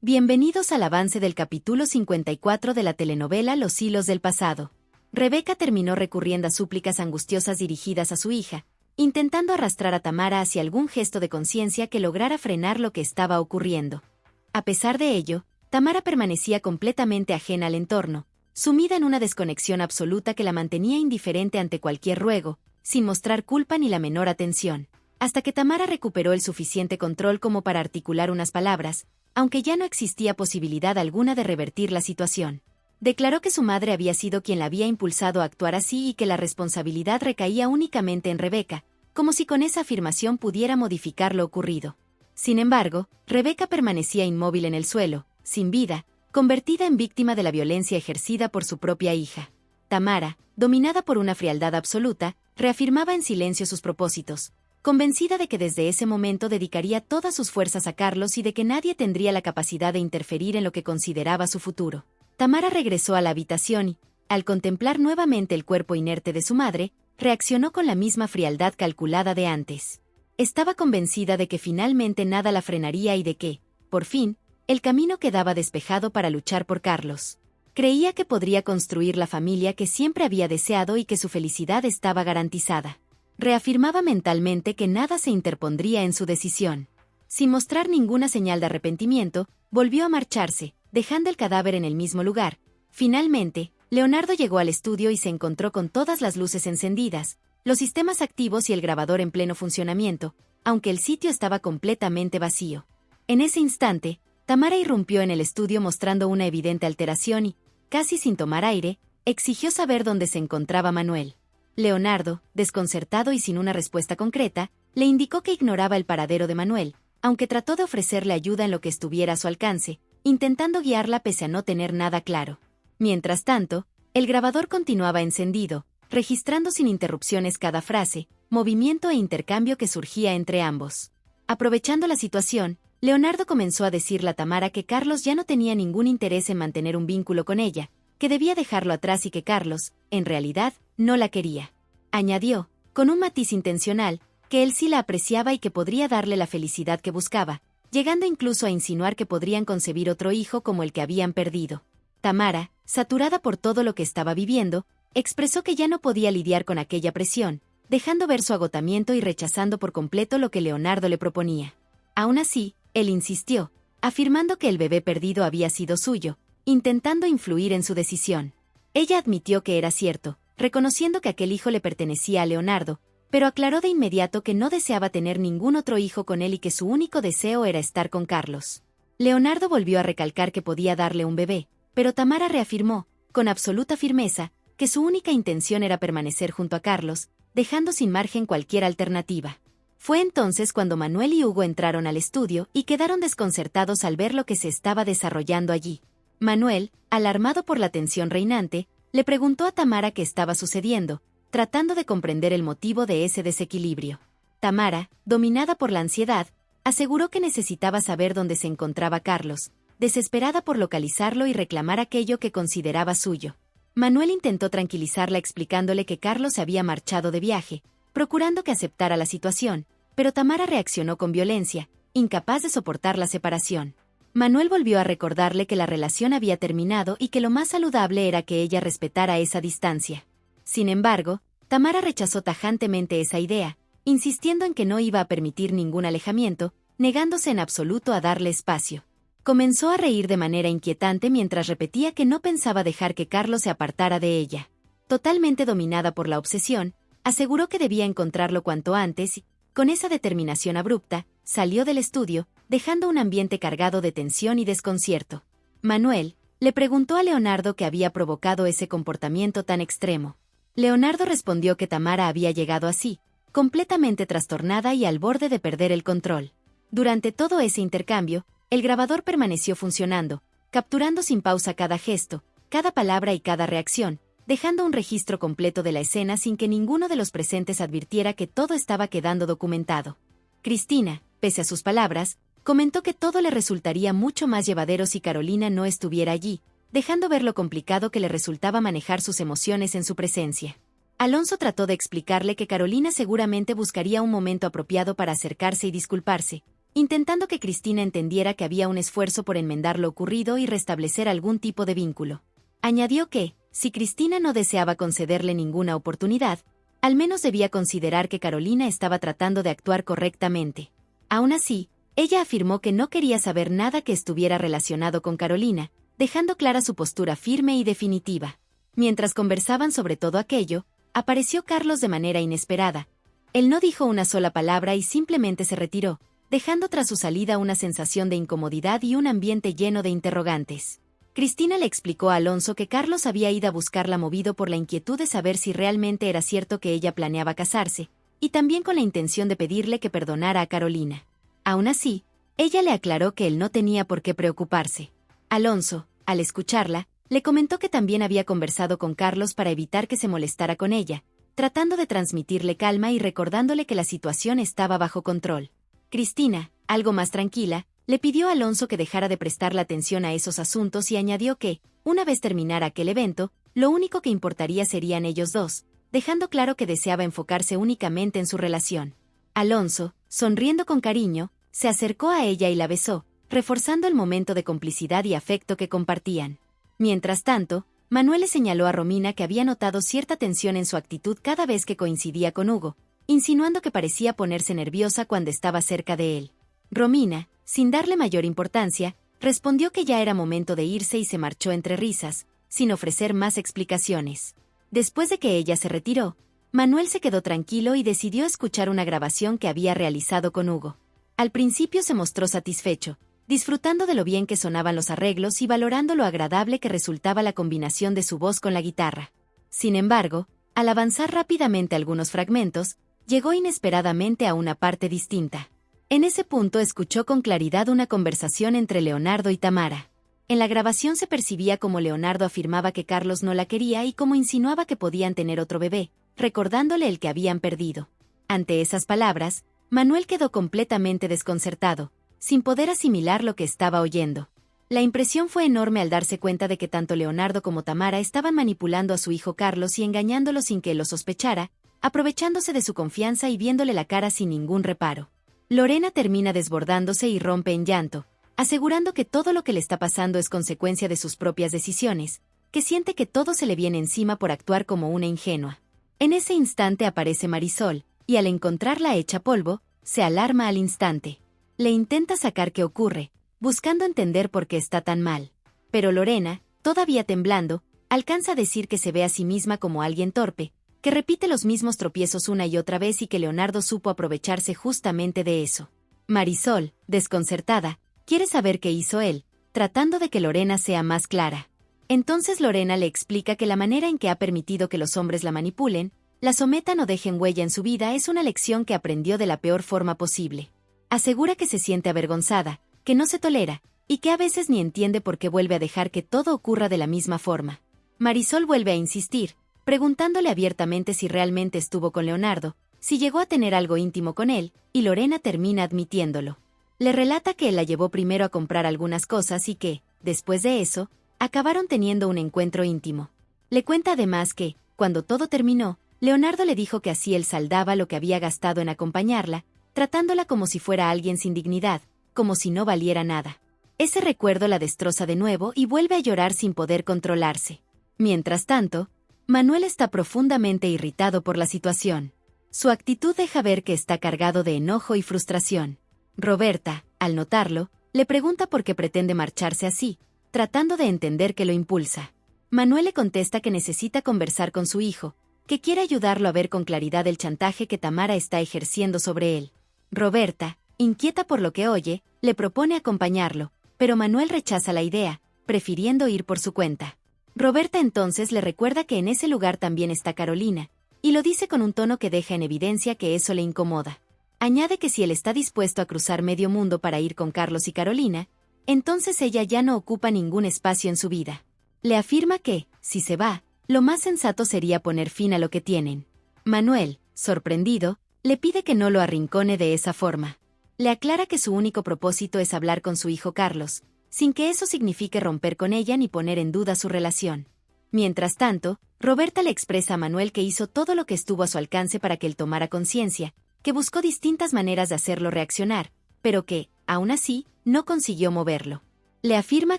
Bienvenidos al avance del capítulo 54 de la telenovela Los hilos del pasado. Rebeca terminó recurriendo a súplicas angustiosas dirigidas a su hija, intentando arrastrar a Tamara hacia algún gesto de conciencia que lograra frenar lo que estaba ocurriendo. A pesar de ello, Tamara permanecía completamente ajena al entorno, sumida en una desconexión absoluta que la mantenía indiferente ante cualquier ruego, sin mostrar culpa ni la menor atención, hasta que Tamara recuperó el suficiente control como para articular unas palabras, aunque ya no existía posibilidad alguna de revertir la situación. Declaró que su madre había sido quien la había impulsado a actuar así y que la responsabilidad recaía únicamente en Rebeca, como si con esa afirmación pudiera modificar lo ocurrido. Sin embargo, Rebeca permanecía inmóvil en el suelo, sin vida, convertida en víctima de la violencia ejercida por su propia hija. Tamara, dominada por una frialdad absoluta, reafirmaba en silencio sus propósitos, convencida de que desde ese momento dedicaría todas sus fuerzas a Carlos y de que nadie tendría la capacidad de interferir en lo que consideraba su futuro. Tamara regresó a la habitación y, al contemplar nuevamente el cuerpo inerte de su madre, reaccionó con la misma frialdad calculada de antes. Estaba convencida de que finalmente nada la frenaría y de que, por fin, el camino quedaba despejado para luchar por Carlos. Creía que podría construir la familia que siempre había deseado y que su felicidad estaba garantizada. Reafirmaba mentalmente que nada se interpondría en su decisión. Sin mostrar ninguna señal de arrepentimiento, volvió a marcharse, dejando el cadáver en el mismo lugar. Finalmente, Leonardo llegó al estudio y se encontró con todas las luces encendidas, los sistemas activos y el grabador en pleno funcionamiento, aunque el sitio estaba completamente vacío. En ese instante, Tamara irrumpió en el estudio mostrando una evidente alteración y, casi sin tomar aire, exigió saber dónde se encontraba Manuel. Leonardo, desconcertado y sin una respuesta concreta, le indicó que ignoraba el paradero de Manuel, aunque trató de ofrecerle ayuda en lo que estuviera a su alcance, intentando guiarla pese a no tener nada claro. Mientras tanto, el grabador continuaba encendido, registrando sin interrupciones cada frase, movimiento e intercambio que surgía entre ambos. Aprovechando la situación, Leonardo comenzó a decirle a Tamara que Carlos ya no tenía ningún interés en mantener un vínculo con ella, que debía dejarlo atrás y que Carlos, en realidad, no la quería. Añadió, con un matiz intencional, que él sí la apreciaba y que podría darle la felicidad que buscaba, llegando incluso a insinuar que podrían concebir otro hijo como el que habían perdido. Tamara, saturada por todo lo que estaba viviendo, expresó que ya no podía lidiar con aquella presión, dejando ver su agotamiento y rechazando por completo lo que Leonardo le proponía. Aún así, él insistió, afirmando que el bebé perdido había sido suyo, intentando influir en su decisión. Ella admitió que era cierto, reconociendo que aquel hijo le pertenecía a Leonardo, pero aclaró de inmediato que no deseaba tener ningún otro hijo con él y que su único deseo era estar con Carlos. Leonardo volvió a recalcar que podía darle un bebé, pero Tamara reafirmó, con absoluta firmeza, que su única intención era permanecer junto a Carlos, dejando sin margen cualquier alternativa. Fue entonces cuando Manuel y Hugo entraron al estudio y quedaron desconcertados al ver lo que se estaba desarrollando allí. Manuel, alarmado por la tensión reinante, le preguntó a Tamara qué estaba sucediendo, tratando de comprender el motivo de ese desequilibrio. Tamara, dominada por la ansiedad, aseguró que necesitaba saber dónde se encontraba Carlos, desesperada por localizarlo y reclamar aquello que consideraba suyo. Manuel intentó tranquilizarla explicándole que Carlos se había marchado de viaje, procurando que aceptara la situación, pero Tamara reaccionó con violencia, incapaz de soportar la separación. Manuel volvió a recordarle que la relación había terminado y que lo más saludable era que ella respetara esa distancia. Sin embargo, Tamara rechazó tajantemente esa idea, insistiendo en que no iba a permitir ningún alejamiento, negándose en absoluto a darle espacio. Comenzó a reír de manera inquietante mientras repetía que no pensaba dejar que Carlos se apartara de ella. Totalmente dominada por la obsesión, aseguró que debía encontrarlo cuanto antes y, con esa determinación abrupta, salió del estudio, dejando un ambiente cargado de tensión y desconcierto. Manuel le preguntó a Leonardo qué había provocado ese comportamiento tan extremo. Leonardo respondió que Tamara había llegado así, completamente trastornada y al borde de perder el control. Durante todo ese intercambio, el grabador permaneció funcionando, capturando sin pausa cada gesto, cada palabra y cada reacción, dejando un registro completo de la escena sin que ninguno de los presentes advirtiera que todo estaba quedando documentado. Cristina, pese a sus palabras, comentó que todo le resultaría mucho más llevadero si Carolina no estuviera allí, dejando ver lo complicado que le resultaba manejar sus emociones en su presencia. Alonso trató de explicarle que Carolina seguramente buscaría un momento apropiado para acercarse y disculparse, intentando que Cristina entendiera que había un esfuerzo por enmendar lo ocurrido y restablecer algún tipo de vínculo. Añadió que, si Cristina no deseaba concederle ninguna oportunidad, al menos debía considerar que Carolina estaba tratando de actuar correctamente. Aún así, ella afirmó que no quería saber nada que estuviera relacionado con Carolina, dejando clara su postura firme y definitiva. Mientras conversaban sobre todo aquello, apareció Carlos de manera inesperada. Él no dijo una sola palabra y simplemente se retiró, dejando tras su salida una sensación de incomodidad y un ambiente lleno de interrogantes. Cristina le explicó a Alonso que Carlos había ido a buscarla movido por la inquietud de saber si realmente era cierto que ella planeaba casarse, y también con la intención de pedirle que perdonara a Carolina. Aún así, ella le aclaró que él no tenía por qué preocuparse. Alonso, al escucharla, le comentó que también había conversado con Carlos para evitar que se molestara con ella, tratando de transmitirle calma y recordándole que la situación estaba bajo control. Cristina, algo más tranquila, le pidió a Alonso que dejara de prestarle atención a esos asuntos y añadió que, una vez terminara aquel evento, lo único que importaría serían ellos dos, dejando claro que deseaba enfocarse únicamente en su relación. Alonso, sonriendo con cariño, se acercó a ella y la besó, reforzando el momento de complicidad y afecto que compartían. Mientras tanto, Manuel le señaló a Romina que había notado cierta tensión en su actitud cada vez que coincidía con Hugo, insinuando que parecía ponerse nerviosa cuando estaba cerca de él. Romina, sin darle mayor importancia, respondió que ya era momento de irse y se marchó entre risas, sin ofrecer más explicaciones. Después de que ella se retiró, Manuel se quedó tranquilo y decidió escuchar una grabación que había realizado con Hugo. Al principio se mostró satisfecho, disfrutando de lo bien que sonaban los arreglos y valorando lo agradable que resultaba la combinación de su voz con la guitarra. Sin embargo, al avanzar rápidamente algunos fragmentos, llegó inesperadamente a una parte distinta. En ese punto escuchó con claridad una conversación entre Leonardo y Tamara. En la grabación se percibía como Leonardo afirmaba que Carlos no la quería y como insinuaba que podían tener otro bebé, recordándole el que habían perdido. Ante esas palabras, Manuel quedó completamente desconcertado, sin poder asimilar lo que estaba oyendo. La impresión fue enorme al darse cuenta de que tanto Leonardo como Tamara estaban manipulando a su hijo Carlos y engañándolo sin que él lo sospechara, aprovechándose de su confianza y viéndole la cara sin ningún reparo. Lorena termina desbordándose y rompe en llanto, asegurando que todo lo que le está pasando es consecuencia de sus propias decisiones, que siente que todo se le viene encima por actuar como una ingenua. En ese instante aparece Marisol, y al encontrarla hecha polvo, se alarma al instante. Le intenta sacar qué ocurre, buscando entender por qué está tan mal. Pero Lorena, todavía temblando, alcanza a decir que se ve a sí misma como alguien torpe, que repite los mismos tropiezos una y otra vez y que Leonardo supo aprovecharse justamente de eso. Marisol, desconcertada, quiere saber qué hizo él, tratando de que Lorena sea más clara. Entonces Lorena le explica que la manera en que ha permitido que los hombres la manipulen, la sometan o dejen huella en su vida es una lección que aprendió de la peor forma posible. Asegura que se siente avergonzada, que no se tolera, y que a veces ni entiende por qué vuelve a dejar que todo ocurra de la misma forma. Marisol vuelve a insistir, preguntándole abiertamente si realmente estuvo con Leonardo, si llegó a tener algo íntimo con él, y Lorena termina admitiéndolo. Le relata que él la llevó primero a comprar algunas cosas y que, después de eso, acabaron teniendo un encuentro íntimo. Le cuenta además que, cuando todo terminó, Leonardo le dijo que así él saldaba lo que había gastado en acompañarla, tratándola como si fuera alguien sin dignidad, como si no valiera nada. Ese recuerdo la destroza de nuevo y vuelve a llorar sin poder controlarse. Mientras tanto, Manuel está profundamente irritado por la situación. Su actitud deja ver que está cargado de enojo y frustración. Roberta, al notarlo, le pregunta por qué pretende marcharse así, tratando de entender qué lo impulsa. Manuel le contesta que necesita conversar con su hijo, que quiere ayudarlo a ver con claridad el chantaje que Tamara está ejerciendo sobre él. Roberta, inquieta por lo que oye, le propone acompañarlo, pero Manuel rechaza la idea, prefiriendo ir por su cuenta. Roberta entonces le recuerda que en ese lugar también está Carolina, y lo dice con un tono que deja en evidencia que eso le incomoda. Añade que si él está dispuesto a cruzar medio mundo para ir con Carlos y Carolina, entonces ella ya no ocupa ningún espacio en su vida. Le afirma que, si se va, lo más sensato sería poner fin a lo que tienen. Manuel, sorprendido, le pide que no lo arrincone de esa forma. Le aclara que su único propósito es hablar con su hijo Carlos, sin que eso signifique romper con ella ni poner en duda su relación. Mientras tanto, Roberta le expresa a Manuel que hizo todo lo que estuvo a su alcance para que él tomara conciencia, que buscó distintas maneras de hacerlo reaccionar, pero que, aún así, no consiguió moverlo. Le afirma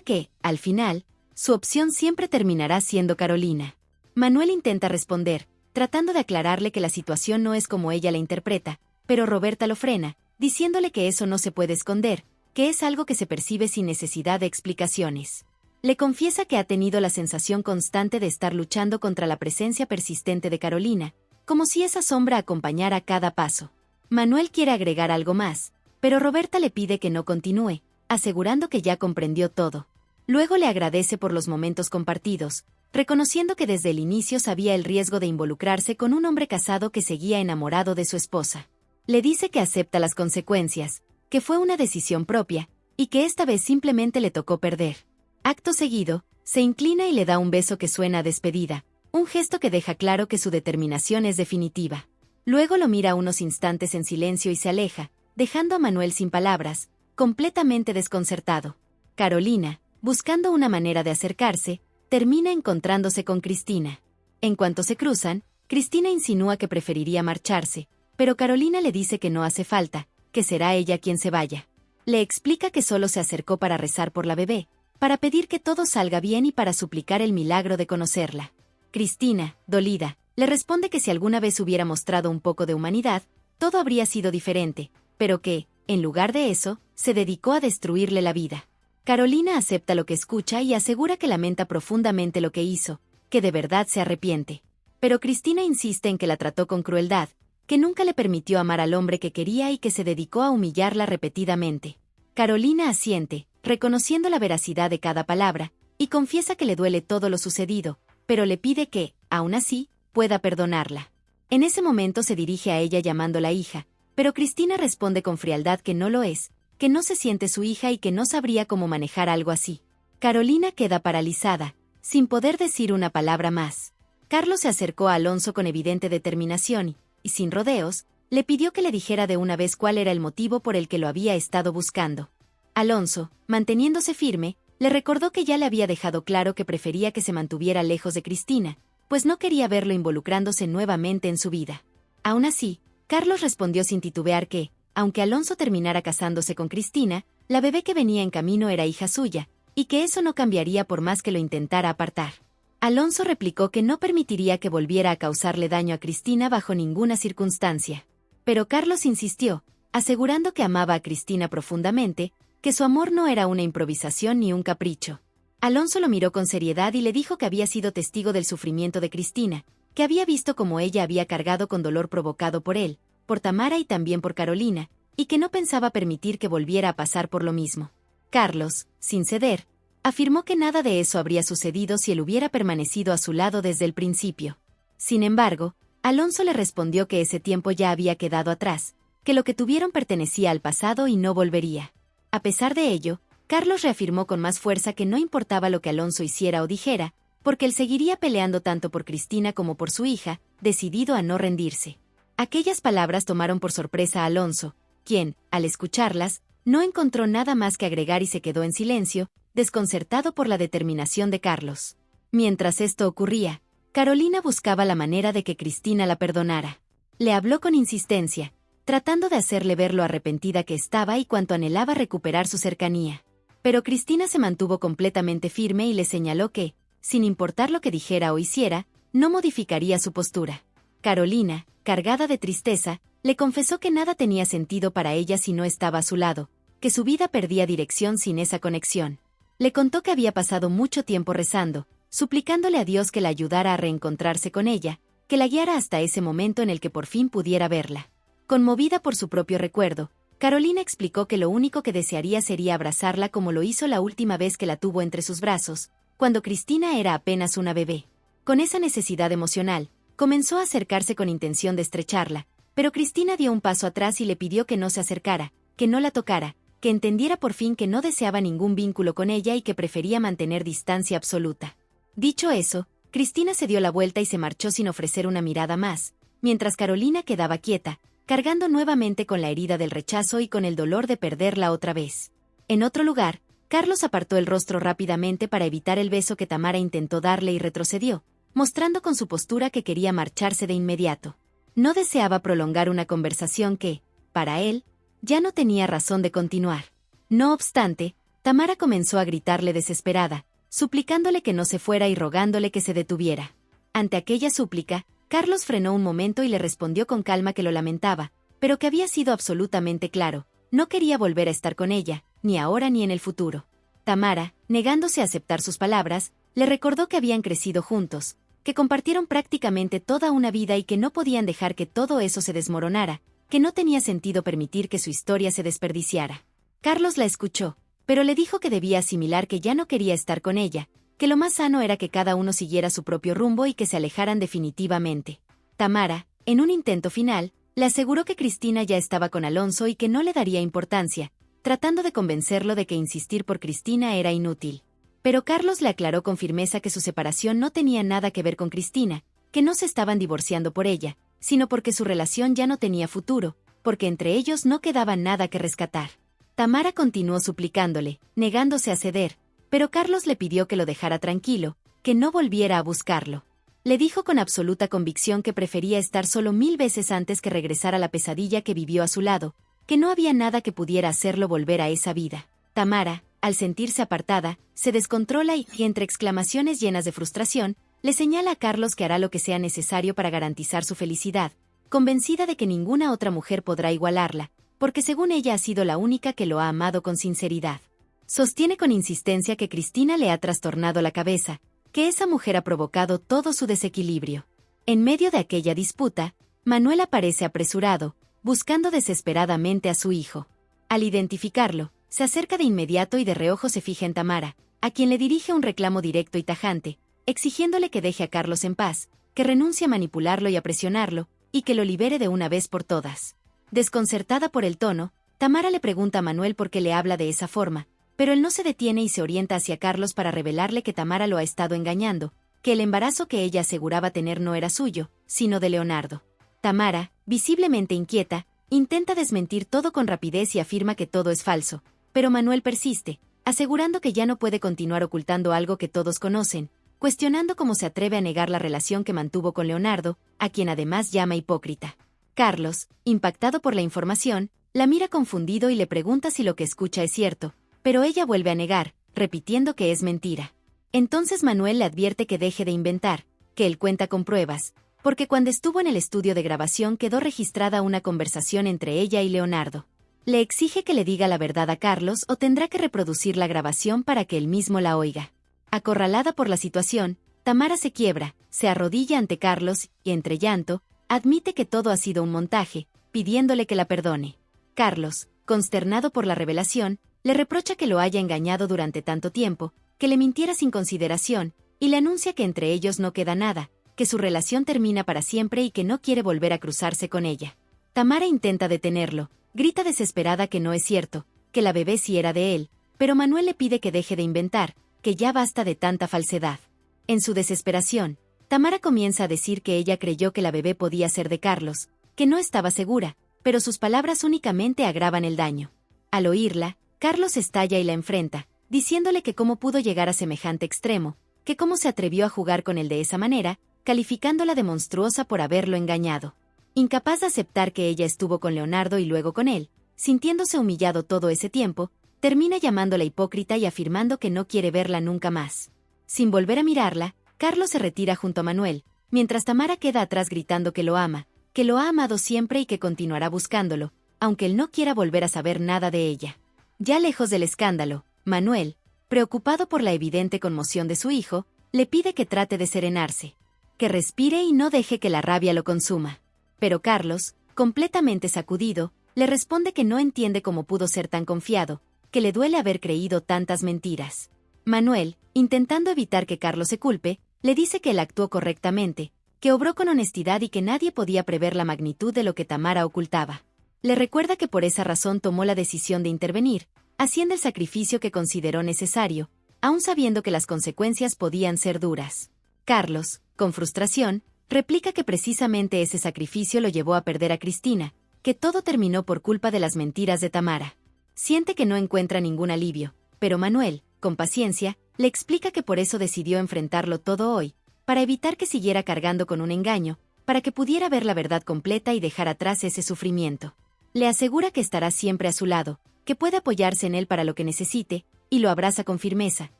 que, al final, su opción siempre terminará siendo Carolina. Manuel intenta responder, tratando de aclararle que la situación no es como ella la interpreta, pero Roberta lo frena, diciéndole que eso no se puede esconder, que es algo que se percibe sin necesidad de explicaciones. Le confiesa que ha tenido la sensación constante de estar luchando contra la presencia persistente de Carolina, como si esa sombra acompañara cada paso. Manuel quiere agregar algo más, pero Roberta le pide que no continúe, asegurando que ya comprendió todo. Luego le agradece por los momentos compartidos, reconociendo que desde el inicio sabía el riesgo de involucrarse con un hombre casado que seguía enamorado de su esposa. Le dice que acepta las consecuencias, que fue una decisión propia, y que esta vez simplemente le tocó perder. Acto seguido, se inclina y le da un beso que suena a despedida, un gesto que deja claro que su determinación es definitiva. Luego lo mira unos instantes en silencio y se aleja, dejando a Manuel sin palabras, completamente desconcertado. Carolina, buscando una manera de acercarse, termina encontrándose con Cristina. En cuanto se cruzan, Cristina insinúa que preferiría marcharse, pero Carolina le dice que no hace falta, que será ella quien se vaya. Le explica que solo se acercó para rezar por la bebé, para pedir que todo salga bien y para suplicar el milagro de conocerla. Cristina, dolida, le responde que si alguna vez hubiera mostrado un poco de humanidad, todo habría sido diferente, pero que, en lugar de eso, se dedicó a destruirle la vida. Carolina acepta lo que escucha y asegura que lamenta profundamente lo que hizo, que de verdad se arrepiente. Pero Cristina insiste en que la trató con crueldad, que nunca le permitió amar al hombre que quería y que se dedicó a humillarla repetidamente. Carolina asiente, reconociendo la veracidad de cada palabra, y confiesa que le duele todo lo sucedido, pero le pide que, aún así, pueda perdonarla. En ese momento se dirige a ella llamándola hija, pero Cristina responde con frialdad que no lo es, que no se siente su hija y que no sabría cómo manejar algo así. Carolina queda paralizada, sin poder decir una palabra más. Carlos se acercó a Alonso con evidente determinación y sin rodeos, le pidió que le dijera de una vez cuál era el motivo por el que lo había estado buscando. Alonso, manteniéndose firme, le recordó que ya le había dejado claro que prefería que se mantuviera lejos de Cristina, pues no quería verlo involucrándose nuevamente en su vida. Aún así, Carlos respondió sin titubear que, aunque Alonso terminara casándose con Cristina, la bebé que venía en camino era hija suya, y que eso no cambiaría por más que lo intentara apartar. Alonso replicó que no permitiría que volviera a causarle daño a Cristina bajo ninguna circunstancia. Pero Carlos insistió, asegurando que amaba a Cristina profundamente, que su amor no era una improvisación ni un capricho. Alonso lo miró con seriedad y le dijo que había sido testigo del sufrimiento de Cristina, que había visto cómo ella había cargado con dolor provocado por él, por Tamara y también por Carolina, y que no pensaba permitir que volviera a pasar por lo mismo. Carlos, sin ceder, afirmó que nada de eso habría sucedido si él hubiera permanecido a su lado desde el principio. Sin embargo, Alonso le respondió que ese tiempo ya había quedado atrás, que lo que tuvieron pertenecía al pasado y no volvería. A pesar de ello, Carlos reafirmó con más fuerza que no importaba lo que Alonso hiciera o dijera, porque él seguiría peleando tanto por Cristina como por su hija, decidido a no rendirse. Aquellas palabras tomaron por sorpresa a Alonso, quien, al escucharlas, no encontró nada más que agregar y se quedó en silencio, desconcertado por la determinación de Carlos. Mientras esto ocurría, Carolina buscaba la manera de que Cristina la perdonara. Le habló con insistencia, tratando de hacerle ver lo arrepentida que estaba y cuánto anhelaba recuperar su cercanía. Pero Cristina se mantuvo completamente firme y le señaló que, sin importar lo que dijera o hiciera, no modificaría su postura. Carolina, cargada de tristeza, le confesó que nada tenía sentido para ella si no estaba a su lado, que su vida perdía dirección sin esa conexión. Le contó que había pasado mucho tiempo rezando, suplicándole a Dios que la ayudara a reencontrarse con ella, que la guiara hasta ese momento en el que por fin pudiera verla. Conmovida por su propio recuerdo, Carolina explicó que lo único que desearía sería abrazarla como lo hizo la última vez que la tuvo entre sus brazos, cuando Cristina era apenas una bebé. Con esa necesidad emocional, comenzó a acercarse con intención de estrecharla, pero Cristina dio un paso atrás y le pidió que no se acercara, que no la tocara, que entendiera por fin que no deseaba ningún vínculo con ella y que prefería mantener distancia absoluta. Dicho eso, Cristina se dio la vuelta y se marchó sin ofrecer una mirada más, mientras Carolina quedaba quieta, cargando nuevamente con la herida del rechazo y con el dolor de perderla otra vez. En otro lugar, Carlos apartó el rostro rápidamente para evitar el beso que Tamara intentó darle y retrocedió, mostrando con su postura que quería marcharse de inmediato. No deseaba prolongar una conversación que, para él, Ya no tenía razón de continuar. No obstante, Tamara comenzó a gritarle desesperada, suplicándole que no se fuera y rogándole que se detuviera. Ante aquella súplica, Carlos frenó un momento y le respondió con calma que lo lamentaba, pero que había sido absolutamente claro, no quería volver a estar con ella, ni ahora ni en el futuro. Tamara, negándose a aceptar sus palabras, le recordó que habían crecido juntos, que compartieron prácticamente toda una vida y que no podían dejar que todo eso se desmoronara, que no tenía sentido permitir que su historia se desperdiciara. Carlos la escuchó, pero le dijo que debía asimilar que ya no quería estar con ella, que lo más sano era que cada uno siguiera su propio rumbo y que se alejaran definitivamente. Tamara, en un intento final, le aseguró que Cristina ya estaba con Alonso y que no le daría importancia, tratando de convencerlo de que insistir por Cristina era inútil. Pero Carlos le aclaró con firmeza que su separación no tenía nada que ver con Cristina, que no se estaban divorciando por ella, sino porque su relación ya no tenía futuro, porque entre ellos no quedaba nada que rescatar. Tamara continuó suplicándole, negándose a ceder, pero Carlos le pidió que lo dejara tranquilo, que no volviera a buscarlo. Le dijo con absoluta convicción que prefería estar solo 1000 veces antes que regresar a la pesadilla que vivió a su lado, que no había nada que pudiera hacerlo volver a esa vida. Tamara, al sentirse apartada, se descontrola y, entre exclamaciones llenas de frustración, le señala a Carlos que hará lo que sea necesario para garantizar su felicidad, convencida de que ninguna otra mujer podrá igualarla, porque según ella ha sido la única que lo ha amado con sinceridad. Sostiene con insistencia que Cristina le ha trastornado la cabeza, que esa mujer ha provocado todo su desequilibrio. En medio de aquella disputa, Manuel aparece apresurado, buscando desesperadamente a su hijo. Al identificarlo, se acerca de inmediato y de reojo se fija en Tamara, a quien le dirige un reclamo directo y tajante, exigiéndole que deje a Carlos en paz, que renuncie a manipularlo y a presionarlo, y que lo libere de una vez por todas. Desconcertada por el tono, Tamara le pregunta a Manuel por qué le habla de esa forma, pero él no se detiene y se orienta hacia Carlos para revelarle que Tamara lo ha estado engañando, que el embarazo que ella aseguraba tener no era suyo, sino de Leonardo. Tamara, visiblemente inquieta, intenta desmentir todo con rapidez y afirma que todo es falso, pero Manuel persiste, asegurando que ya no puede continuar ocultando algo que todos conocen, cuestionando cómo se atreve a negar la relación que mantuvo con Leonardo, a quien además llama hipócrita. Carlos, impactado por la información, la mira confundido y le pregunta si lo que escucha es cierto, pero ella vuelve a negar, repitiendo que es mentira. Entonces Manuel le advierte que deje de inventar, que él cuenta con pruebas, porque cuando estuvo en el estudio de grabación quedó registrada una conversación entre ella y Leonardo. Le exige que le diga la verdad a Carlos o tendrá que reproducir la grabación para que él mismo la oiga. Acorralada por la situación, Tamara se quiebra, se arrodilla ante Carlos y, entre llanto, admite que todo ha sido un montaje, pidiéndole que la perdone. Carlos, consternado por la revelación, le reprocha que lo haya engañado durante tanto tiempo, que le mintiera sin consideración, y le anuncia que entre ellos no queda nada, que su relación termina para siempre y que no quiere volver a cruzarse con ella. Tamara intenta detenerlo, grita desesperada que no es cierto, que la bebé sí era de él, pero Manuel le pide que deje de inventar, que ya basta de tanta falsedad. En su desesperación, Tamara comienza a decir que ella creyó que la bebé podía ser de Carlos, que no estaba segura, pero sus palabras únicamente agravan el daño. Al oírla, Carlos estalla y la enfrenta, diciéndole que cómo pudo llegar a semejante extremo, que cómo se atrevió a jugar con él de esa manera, calificándola de monstruosa por haberlo engañado. Incapaz de aceptar que ella estuvo con Leonardo y luego con él, sintiéndose humillado todo ese tiempo, termina llamándola hipócrita y afirmando que no quiere verla nunca más. Sin volver a mirarla, Carlos se retira junto a Manuel, mientras Tamara queda atrás gritando que lo ama, que lo ha amado siempre y que continuará buscándolo, aunque él no quiera volver a saber nada de ella. Ya lejos del escándalo, Manuel, preocupado por la evidente conmoción de su hijo, le pide que trate de serenarse, que respire y no deje que la rabia lo consuma. Pero Carlos, completamente sacudido, le responde que no entiende cómo pudo ser tan confiado, que le duele haber creído tantas mentiras. Manuel, intentando evitar que Carlos se culpe, le dice que él actuó correctamente, que obró con honestidad y que nadie podía prever la magnitud de lo que Tamara ocultaba. Le recuerda que por esa razón tomó la decisión de intervenir, haciendo el sacrificio que consideró necesario, aun sabiendo que las consecuencias podían ser duras. Carlos, con frustración, replica que precisamente ese sacrificio lo llevó a perder a Cristina, que todo terminó por culpa de las mentiras de Tamara. Siente que no encuentra ningún alivio, pero Manuel, con paciencia, le explica que por eso decidió enfrentarlo todo hoy, para evitar que siguiera cargando con un engaño, para que pudiera ver la verdad completa y dejar atrás ese sufrimiento. Le asegura que estará siempre a su lado, que puede apoyarse en él para lo que necesite, y lo abraza con firmeza,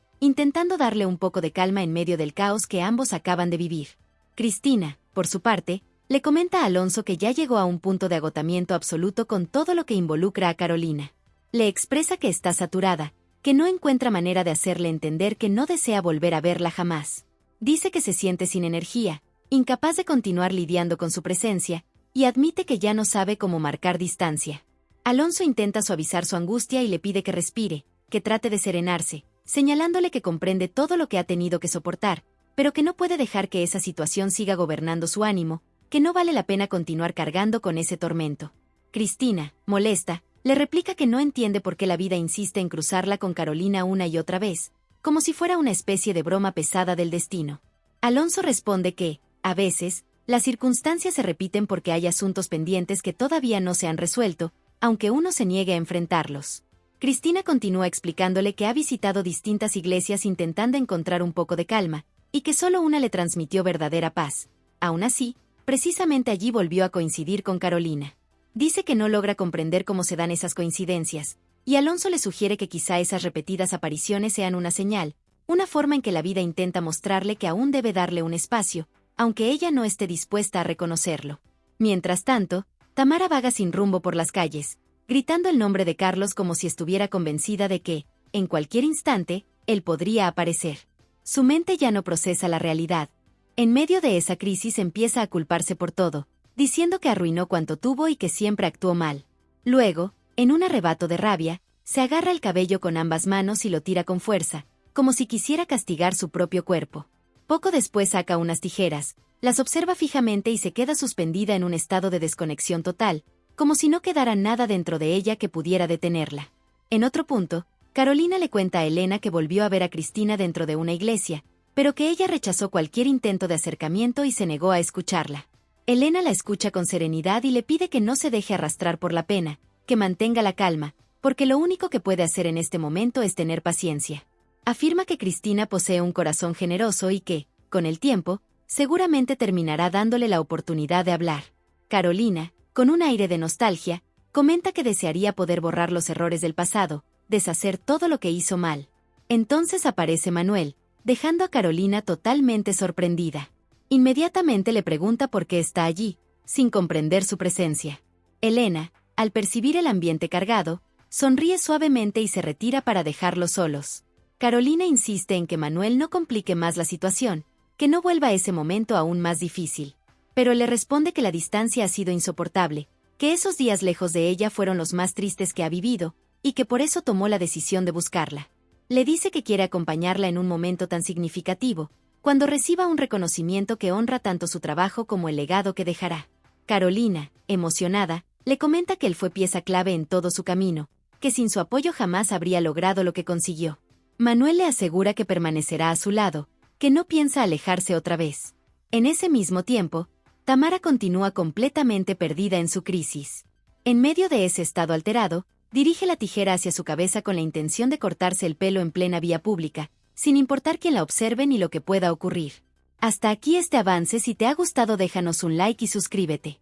intentando darle un poco de calma en medio del caos que ambos acaban de vivir. Cristina, por su parte, le comenta a Alonso que ya llegó a un punto de agotamiento absoluto con todo lo que involucra a Carolina. Le expresa que está saturada, que no encuentra manera de hacerle entender que no desea volver a verla jamás. Dice que se siente sin energía, incapaz de continuar lidiando con su presencia, y admite que ya no sabe cómo marcar distancia. Alonso intenta suavizar su angustia y le pide que respire, que trate de serenarse, señalándole que comprende todo lo que ha tenido que soportar, pero que no puede dejar que esa situación siga gobernando su ánimo, que no vale la pena continuar cargando con ese tormento. Cristina, molesta, le replica que no entiende por qué la vida insiste en cruzarla con Carolina una y otra vez, como si fuera una especie de broma pesada del destino. Alonso responde que, a veces, las circunstancias se repiten porque hay asuntos pendientes que todavía no se han resuelto, aunque uno se niegue a enfrentarlos. Cristina continúa explicándole que ha visitado distintas iglesias intentando encontrar un poco de calma, y que solo una le transmitió verdadera paz. Aún así, precisamente allí volvió a coincidir con Carolina. Dice que no logra comprender cómo se dan esas coincidencias, y Alonso le sugiere que quizá esas repetidas apariciones sean una señal, una forma en que la vida intenta mostrarle que aún debe darle un espacio, aunque ella no esté dispuesta a reconocerlo. Mientras tanto, Tamara vaga sin rumbo por las calles, gritando el nombre de Carlos como si estuviera convencida de que, en cualquier instante, él podría aparecer. Su mente ya no procesa la realidad. En medio de esa crisis empieza a culparse por todo, diciendo que arruinó cuanto tuvo y que siempre actuó mal. Luego, en un arrebato de rabia, se agarra el cabello con ambas manos y lo tira con fuerza, como si quisiera castigar su propio cuerpo. Poco después saca unas tijeras, las observa fijamente y se queda suspendida en un estado de desconexión total, como si no quedara nada dentro de ella que pudiera detenerla. En otro punto, Carolina le cuenta a Elena que volvió a ver a Cristina dentro de una iglesia, pero que ella rechazó cualquier intento de acercamiento y se negó a escucharla. Elena la escucha con serenidad y le pide que no se deje arrastrar por la pena, que mantenga la calma, porque lo único que puede hacer en este momento es tener paciencia. Afirma que Cristina posee un corazón generoso y que, con el tiempo, seguramente terminará dándole la oportunidad de hablar. Carolina, con un aire de nostalgia, comenta que desearía poder borrar los errores del pasado, deshacer todo lo que hizo mal. Entonces aparece Manuel, dejando a Carolina totalmente sorprendida. Inmediatamente le pregunta por qué está allí, sin comprender su presencia. Elena, al percibir el ambiente cargado, sonríe suavemente y se retira para dejarlos solos. Carolina insiste en que Manuel no complique más la situación, que no vuelva ese momento aún más difícil. Pero le responde que la distancia ha sido insoportable, que esos días lejos de ella fueron los más tristes que ha vivido, y que por eso tomó la decisión de buscarla. Le dice que quiere acompañarla en un momento tan significativo, cuando reciba un reconocimiento que honra tanto su trabajo como el legado que dejará. Carolina, emocionada, le comenta que él fue pieza clave en todo su camino, que sin su apoyo jamás habría logrado lo que consiguió. Manuel le asegura que permanecerá a su lado, que no piensa alejarse otra vez. En ese mismo tiempo, Tamara continúa completamente perdida en su crisis. En medio de ese estado alterado, dirige la tijera hacia su cabeza con la intención de cortarse el pelo en plena vía pública, sin importar quién la observe ni lo que pueda ocurrir. Hasta aquí este avance. Si te ha gustado déjanos un like y suscríbete.